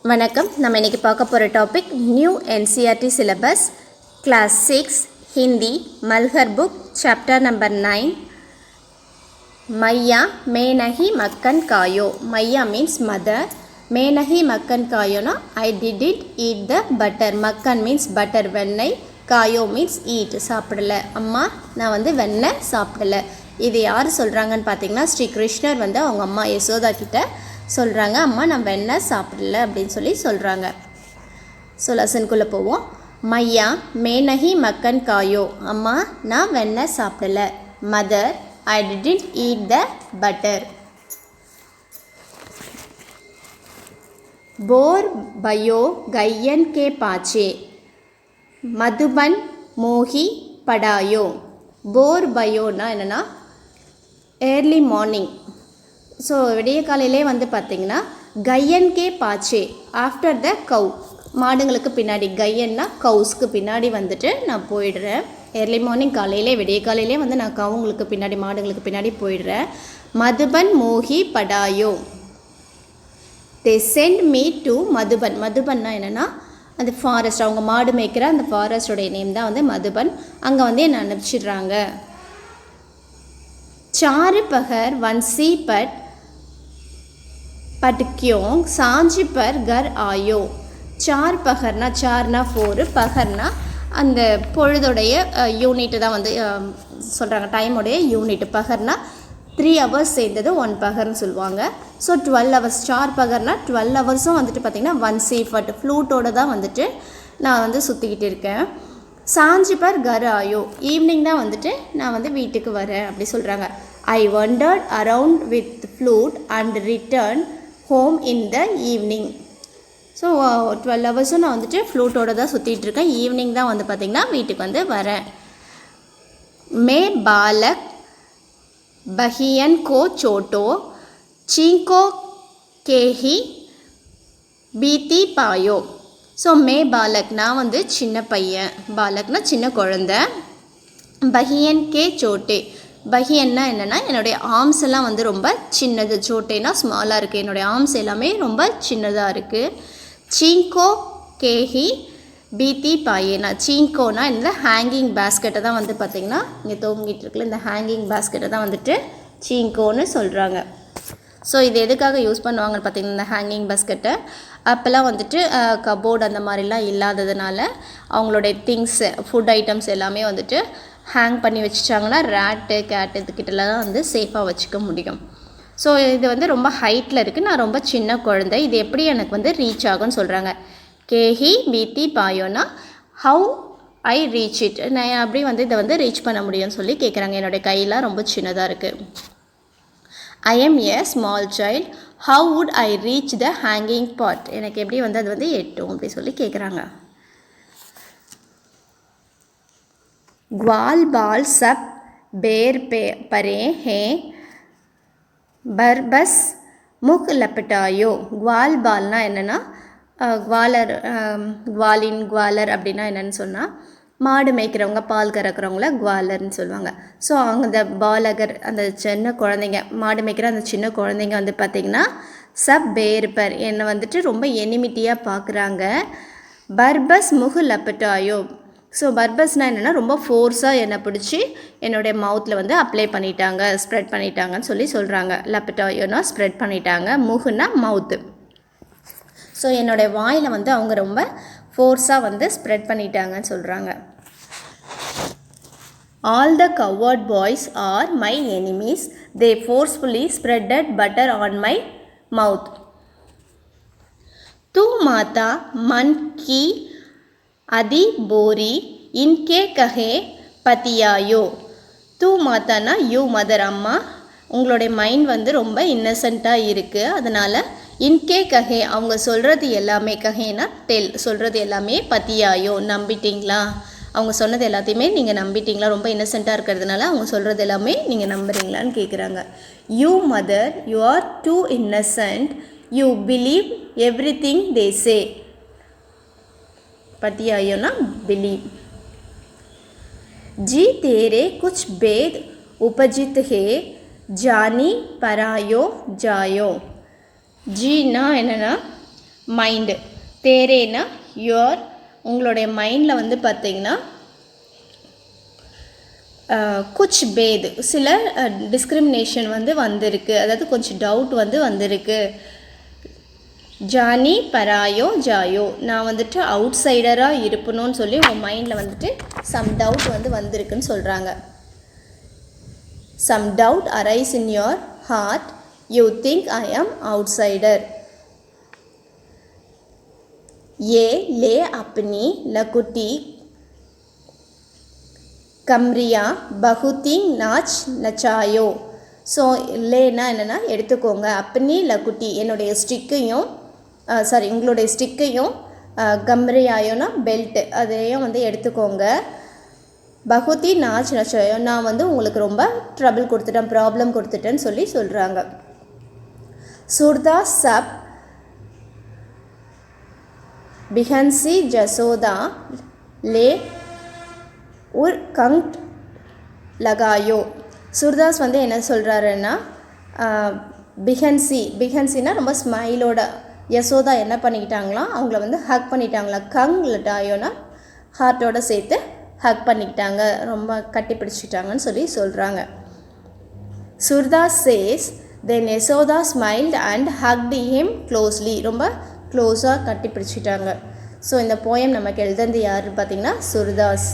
வணக்கம். நம்ம இன்றைக்கி பார்க்க போகிற topic new NCERT syllabus class 6 Hindi Malhar book chapter number 9 மையா மேனஹி மக்கன் காயோ. மையா மீன்ஸ் மதர், மேனஹி மக்கன் காயோனா I did eat the butter. மக்கன் மீன்ஸ் பட்டர் வெண்ணெய், காயோ மீன்ஸ் ஈட் சாப்பிடலை. அம்மா நான் வெண்ணெய் சாப்பிடலை. இது யார் சொல்கிறாங்கன்னு பார்த்தீங்கன்னா ஸ்ரீ கிருஷ்ணர் அவங்க அம்மா யசோதா கிட்ட சொல்கிறாங்க, அம்மா நான் வெண்ணெய் சாப்பிடல அப்படின்னு சொல்லி சொல்கிறாங்க. ஸோ லெசனுக்குள்ளே போவோம். மையா மேனஹி மக்கன் காயோ. அம்மா நான் வெண்ணெய் சாப்பிடல. Mother I did eat the butter. போர் பயோ கையன் கே பாச்சே மதுபன் மோஹி படாயோ. போர் பயோனா என்னென்னா ஏர்லி மார்னிங். ஸோ விடிய காலையிலே பார்த்திங்கன்னா கையன் கே பாச்சே ஆஃப்டர் த கவ். மாடுங்களுக்கு பின்னாடி, கையன்னா கவுஸ்க்கு பின்னாடி நான் போயிடுறேன். ஏர்லி மார்னிங் காலையிலே விடிய காலையிலே நான் கவுங்களுக்கு பின்னாடி, மாடுங்களுக்கு பின்னாடி போயிடுறேன். மதுபன் மோஹி படாயோ. They sent me to Madhuban. மதுபன்னா என்னென்னா அந்த ஃபாரஸ்ட், அவங்க மாடு மேய்க்கிற அந்த ஃபாரஸ்டோடைய நேம் தான் மதுபன். அங்கே என்னை அனுப்பிச்சிடுறாங்க. சாறு பகர் வன்சி but Keong Sanchi per Ghar ஆயோ. Sir பகர்னா, சார்னா 4, பகர்னா அந்த பொழுதுடைய யூனிட்டு தான் சொல்கிறாங்க, டைமுடைய யூனிட். பகர்னா 3 hours சேர்ந்தது 1 பகர்னு சொல்லுவாங்க. So 12 hours. சார் பகர்னா 12 hours-உம் பார்த்திங்கன்னா வன்சி பட் ஃப்ளூட்டோடு தான் நான் சுற்றிக்கிட்டு இருக்கேன். சாஞ்சி பர் கர் ஆயோ. ஈவினிங் தான் நான் வீட்டுக்கு வரேன் அப்படி சொல்கிறாங்க. ஐ wandered around with flute and return home in the evening. So 12 hours-உம் நான் ஃப்ளூட்டோடு தான் சுற்றிட்டு இருக்கேன். ஈவினிங் தான் பார்த்திங்கன்னா வீட்டுக்கு வரேன். மே பாலக் பஹியன் கோ சோட்டோ சீங்கோ கேஹி பீத்தி பாயோ. ஸோ மே பாலக் நான் சின்ன பையன், பாலக்னா சின்ன குழந்தை. பஹியன் கே சோட்டே. பஹியன்னா என்னென்னா என்னுடைய ஆர்ம்ஸ் எல்லாம் ரொம்ப சின்னது. சோட்டேனா ஸ்மாலாக இருக்குது. என்னுடைய ஆர்ம்ஸ் எல்லாமே ரொம்ப சின்னதாக இருக்குது. சீங்கோ கேஹி பீத்தி பாயேனா. சீங்கோனா இந்த ஹேங்கிங் பேஸ்கெட்டை தான் பார்த்திங்கன்னா இங்கே தூங்கிட்டு இருக்குல்ல, இந்த ஹேங்கிங் பேஸ்கெட்டை தான் சீங்கோன்னு சொல்கிறாங்க. ஸோ இது எதுக்காக யூஸ் பண்ணுவாங்கன்னு பார்த்திங்கன்னா இந்த ஹேங்கிங் பேஸ்கெட்டை அப்போல்லாம் கபோர்டு அந்த மாதிரிலாம் இல்லாததுனால அவங்களுடைய திங்ஸு, ஃபுட் ஐட்டம்ஸ் எல்லாமே ஹேங் பண்ணி வச்சுட்டாங்கன்னா ரேட்டு கேட்டு இதுக்கிட்டலாம் தான் சேஃபாக வச்சுக்க முடியும். ஸோ இது ரொம்ப ஹைட்டில் இருக்குது. நான் ரொம்ப சின்ன குழந்தை. இது எப்படி எனக்கு ரீச் ஆகும்னு சொல்கிறாங்க. கேஹி பீத்தி பாயோனா ஹவு ஐ ரீச் இட். நான் அப்படி இதை ரீச் பண்ண முடியும்னு சொல்லி கேட்குறாங்க. என்னுடைய கையெல்லாம் ரொம்ப சின்னதாக இருக்குது. I am a small child how would I reach the hanging pot. எனக்கு எப்படி அது எட்டும் அப்படி சொல்லி கேட்குறாங்க. ग्वाल बाल सब बेर पे परे हैं बरबस मुख लपटायो. ग्वाल बाल्ना என்னன்னா குவாலர், குவாலின் குவாலர் அப்படின்னா என்னென்னு சொன்னால் மாடு மேய்க்கிறவங்க, பால் கறக்கிறவங்கள குவாலர்னு சொல்லுவாங்க. ஸோ அந்த பாலகர், அந்த சின்ன குழந்தைங்க, மாடு மேய்க்கிற அந்த சின்ன குழந்தைங்க பார்த்திங்கன்னா சப் பேர்பர் என்னை ரொம்ப எனிமிட்டியாக பார்க்குறாங்க. பர்பஸ் முகு லப்பட்டாயோ. ஸோ பர்பஸ்னால் என்னென்னா ரொம்ப ஃபோர்ஸாக என்னை பிடிச்சி என்னுடைய மவுத்தில் அப்ளை பண்ணிட்டாங்க, ஸ்ப்ரெட் பண்ணிட்டாங்கன்னு சொல்லி சொல்கிறாங்க. லப்பட்டாயோனா ஸ்ப்ரெட் பண்ணிட்டாங்க, முகுன்னா மவுத்து. ஸோ என்னுடைய வாயில் அவங்க ரொம்ப ஃபோர்ஸாக ஸ்ப்ரெட் பண்ணிட்டாங்கன்னு சொல்கிறாங்க. All the cowherd boys are my enemies they forcefully spreaded butter on my mouth. தூ மாதா மன் கி அதி போரி இன்கே கஹே பத்தியாயோ. தூ மாத்தானா யூ மதர், அம்மா உங்களுடைய மைண்ட் ரொம்ப இன்னசென்ட்டாக இருக்குது. அதனால் இன்கே கஹே அவங்க சொல்கிறது எல்லாமே, கஹேனா டெல், சொல்கிறது எல்லாமே, பத்தியாயோ நம்பிட்டீங்களா, அவங்க சொன்னது எல்லாத்தையுமே நீங்கள் நம்பிட்டீங்களா, ரொம்ப இன்னசென்ட்டாக இருக்கிறதுனால அவங்க சொல்கிறது எல்லாமே நீங்கள் நம்புறீங்களான்னு கேட்குறாங்க. You mother you are too innocent you believe everything they say. पतियायोना बिलीव. जी तेरे कुछ भेद उपजित है जानी परायो जायो. ஜீனா என்னென்னா மைண்டு. தேரேனா யுவர், உங்களுடைய மைண்டில் வந்து பார்த்திங்கன்னா குச் பேது, சில டிஸ்கிரிமினேஷன் வந்து வந்திருக்கு, அதாவது கொஞ்சம் டவுட் வந்து வந்திருக்கு. ஜானி பராயோ ஜாயோ, நான் வந்துட்டு அவுட் சைடராக இருப்பணும்னு சொல்லி உங்கள் மைண்டில் வந்துட்டு சம் டவுட் வந்து வந்திருக்குன்னு சொல்கிறாங்க. Some doubt arise in your heart, you think I am out cider. ये ले अपनी लकुटी कमरिया बहुती नाच नचायो. ஸோ லேனா என்னென்னா எடுத்துக்கோங்க, அப்பனி லக்குட்டி என்னுடைய ஸ்டிக்கையும், சாரி உங்களுடைய ஸ்டிக்கையும், கம்ரியாயோனா பெல்ட்டு அதையும் வந்து எடுத்துக்கோங்க. பகுதி நாச் நச்சாயோ, நான் வந்து உங்களுக்கு ரொம்ப ட்ரபிள் கொடுத்துட்டேன், ப்ராப்ளம் கொடுத்துட்டேன்னு சொல்லி சொல்கிறாங்க. சுர்தாஸ் சப் பிஹன்சி ஜசோதா லே உர் கங்க் லகாயோ. சூர்தாஸ் வந்து என்ன சொல்கிறாருன்னா, பிஹன்சினா ரொம்ப ஸ்மைலோட யசோதா என்ன பண்ணிக்கிட்டாங்களாம், அவங்கள வந்து ஹக் பண்ணிட்டாங்களா. கங் லட்டாயோனா ஹார்ட்டோட சேர்த்து ஹக் பண்ணிக்கிட்டாங்க, ரொம்ப கட்டி பிடிச்சிட்டாங்கன்னு சொல்லி சொல்கிறாங்க. Surdas says then Yashoda smiled and hugged him closely, ரொம்ப க்ளோஸாக கட்டி பிடிச்சிட்டாங்க. ஸோ இந்த போயம் நமக்கு எழுதுறது யாருன்னு பார்த்தீங்கன்னா சூர்தாஸ்.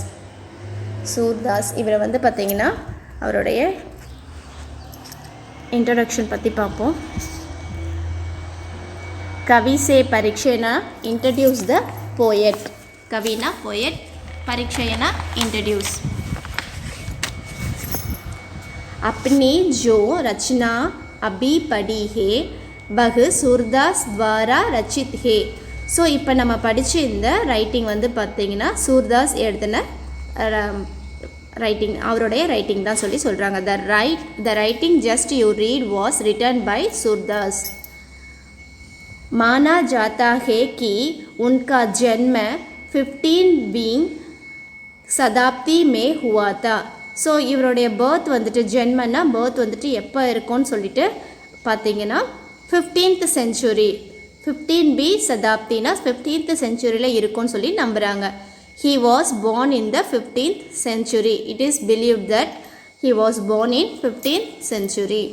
இவரை வந்து பார்த்திங்கன்னா அவருடைய इंट्रोडक्शन पत्ती पापों. कवि से परीक्षेना इंट्रोड्यूस द पोएट. कविना पोएट, परीक्षेना इंट्रोड्यूस. अपनी जो रचना अभी पढ़ी है वह सूरदास द्वारा रचित है. ஸோ இப்போ நம்ம படித்த இந்த ரைட்டிங் வந்து பார்த்திங்கன்னா சூர்தாஸ் எழுதின ரைட்டிங், அவருடைய ரைட்டிங் தான் சொல்லி சொல்கிறாங்க. The writing just you read was written by Surdas. माना जाता है कि उनका जन्म 15वीं शताब्दी में हुआ था. ஸோ இவருடைய பர்த் வந்துட்டு, ஜென்மன்னா பர்த் வந்துட்டு எப்போ இருக்கும்னு சொல்லிட்டு பார்த்தீங்கன்னா 15th century, 15B சதாப்தினா 15th centuryயில் இருக்கும்னு சொல்லி நம்புகிறாங்க. He was born in the 15th century. It is believed that he was born in 15th century.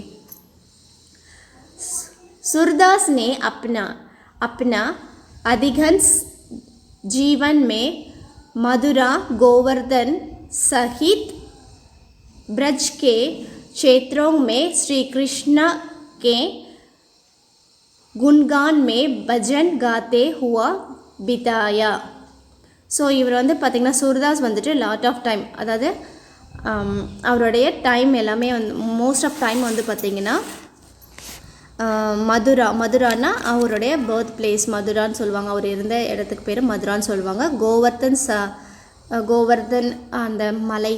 Surdas ने अपना अधिकांश जीवन में मथुरा, गोवर्धन सहित ब्रज के क्षेत्रों में श्री कृष्ण के गुणगान में भजन गाते हुआ बिताया. ஸோ இவர் வந்து பார்த்திங்கன்னா சூர்தாஸ் வந்துட்டு லாட் ஆஃப் டைம், அதாவது அவருடைய டைம் எல்லாமே வந்து மோஸ்ட் ஆஃப் டைம் வந்து பார்த்திங்கன்னா மதுரானா அவருடைய பர்த் பிளேஸ் மதுரான்னு சொல்லுவாங்க, அவர் இருந்த இடத்துக்கு பேர் மதுரான்னு சொல்லுவாங்க. கோவர்தன் அந்த மலை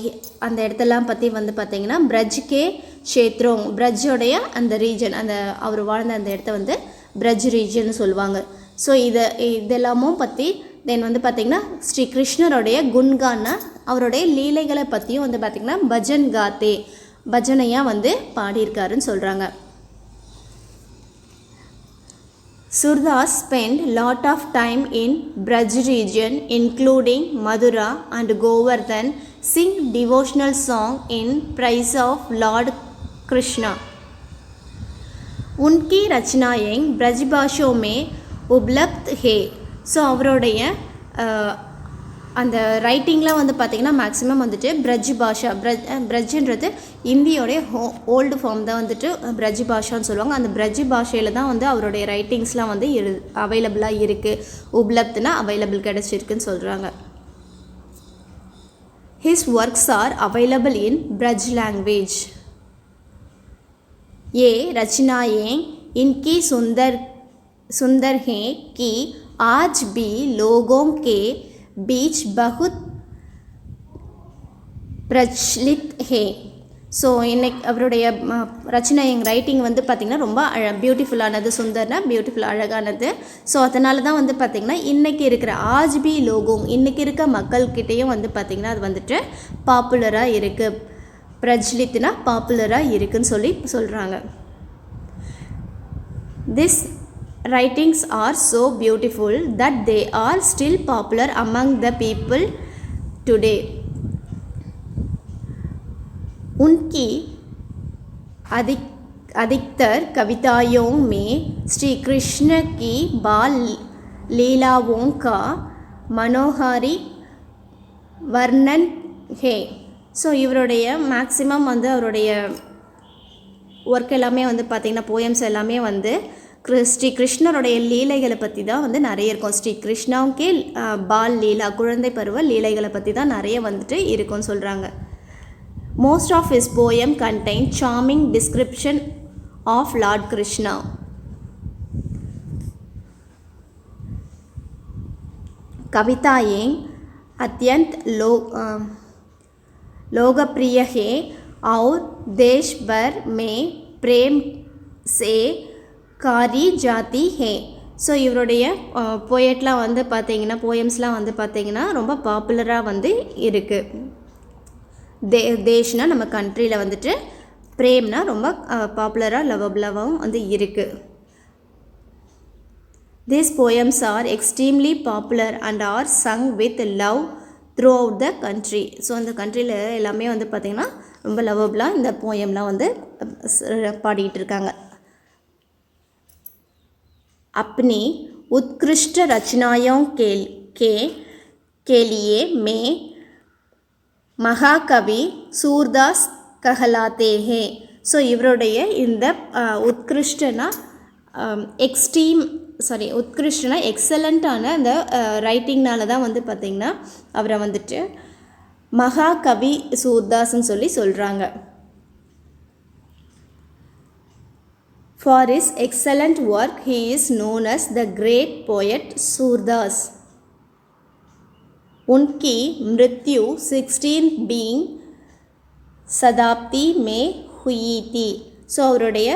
அந்த இடத்தெல்லாம் பற்றி வந்து பார்த்திங்கன்னா பிரஜ்கே க்ஷேத்ரோங், பிரஜ்ஜோடைய அந்த ரீஜன், அந்த அவர் வாழ்ந்த அந்த இடத்த வந்து பிரஜ் ரீஜன் சொல்லுவாங்க. ஸோ இதெல்லாமும் பற்றி தென் வந்து பார்த்திங்கன்னா ஸ்ரீ கிருஷ்ணருடைய குன்கான்னா அவருடைய லீலைகளை பற்றியும் வந்து பார்த்திங்கன்னா பஜன் காத்தே, பஜனையாக வந்து பாடியிருக்காருன்னு சொல்கிறாங்க. Surdas spent lot of time in Braj region including Mathura and Govardhan, sing devotional song in praise of Lord Krishna. उनकी रचनाएं ब्रज भाषाओं में उपलब्ध है. ஸோ அவருடைய அந்த ரைட்டிங்லாம் வந்து பார்த்திங்கன்னா மேக்ஸிமம் வந்துட்டு பிரஜ் பாஷா, பிரஜ்ன்றது இந்தியோடைய ஓல்டு ஃபார்ம் தான் வந்துட்டு பிரஜ் பாஷான்னு சொல்லுவாங்க. அந்த பிரஜ் பாஷையில் தான் வந்து அவருடைய ரைட்டிங்ஸ்லாம் வந்து அவைலபிளாக இருக்குது. உப்லப்துனா அவைலபிள் கிடச்சிருக்குன்னு சொல்கிறாங்க. His works are available in Braj language. ये रचनाएं इनकी सुंदर हैं कि आज भी लोगों के बीच बहुत प्रचलित है. ஸோ இன்னைக்கு அவருடைய ரச்சனை ரைட்டிங் வந்து பார்த்திங்கன்னா ரொம்ப பியூட்டிஃபுல்லானது, சுந்தர்னா பியூட்டிஃபுல் அழகானது. ஸோ அதனால தான் வந்து பார்த்திங்கன்னா இன்றைக்கி இருக்கிற ஆஜ்பி லோகோங், இன்றைக்கி இருக்க மக்கள்கிட்டையும் வந்து பார்த்திங்கன்னா அது வந்துட்டு பாப்புலராக இருக்குது. பிரஜ்லித்னா பாப்புலராக இருக்குதுன்னு சொல்லி சொல்கிறாங்க. writings are so beautiful that they are still popular among the people today. उनकी अधिकतर कविताओं में श्री कृष्ण की बाल लीलाओं का मनोहारी वर्णन है. ஸோ இவருடைய மேக்ஸிமம் வந்து அவருடைய ஒர்க் எல்லாமே வந்து பார்த்திங்கன்னா போயம்ஸ் எல்லாமே வந்து ஸ்ரீ கிருஷ்ணருடைய லீலைகளை பற்றி தான் வந்து நிறைய இருக்கும். ஸ்ரீ கிருஷ்ணாவுக்கே பால் லீலா குழந்தை பருவ லீலைகளை பற்றி தான் நிறைய வந்துட்டு இருக்கும்னு சொல்கிறாங்க. Most of his poem contain charming description of Lord Krishna. कविताएं अत्यंत लोकप्रिय है और देश भर में प्रेम से காரி ஜாதி ஹே. ஸோ இவருடைய போயட்லாம் வந்து பார்த்திங்கன்னா போயம்ஸ்லாம் வந்து பார்த்திங்கன்னா ரொம்ப பாப்புலராக வந்து இருக்குது. தேஷ்னா நம்ம கண்ட்ரியில் வந்துட்டு, பிரேம்னா ரொம்ப பாப்புலராக லவபிளாகவும் வந்து இருக்குது. These poems are extremely popular and are sung with love throughout the country. So அந்த கண்ட்ரியில் எல்லாமே வந்து பார்த்திங்கன்னா ரொம்ப லவபிளாக இந்த போயம்லாம் வந்து பாடிக்கிட்டு இருக்காங்க. अपनी उत्कृष्ट रचनाओं के लिए मैं महाकवि सूरदास कहलाते हैं. ஸோ இவருடைய இந்த உத்கிருஷ்டனா எக்ஸலண்ட்டான அந்த ரைட்டிங்னால தான் வந்து பார்த்திங்கன்னா அவரை வந்துட்டு மகாகவி சூர்தாஸ்ன்னு சொல்லி சொல்கிறாங்க. For his excellent work, he is known as the great poet Surdas. उनकी मृत्यु 16वीं शताब्दी में हुई थी. ஸோ அவருடைய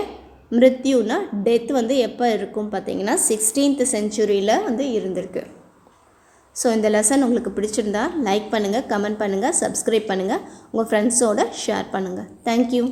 மிருத்யுனா டெத் வந்து எப்போ இருக்கும் பார்த்தீங்கன்னா 16th செஞ்சுரியில் வந்து இருந்திருக்கு. ஸோ இந்த லெசன் உங்களுக்கு பிடிச்சிருந்தா லைக் பண்ணுங்கள், கமெண்ட் பண்ணுங்கள், சப்ஸ்கிரைப் பண்ணுங்கள், உங்கள் ஃப்ரெண்ட்ஸோடு ஷேர் பண்ணுங்கள். தேங்க்யூ.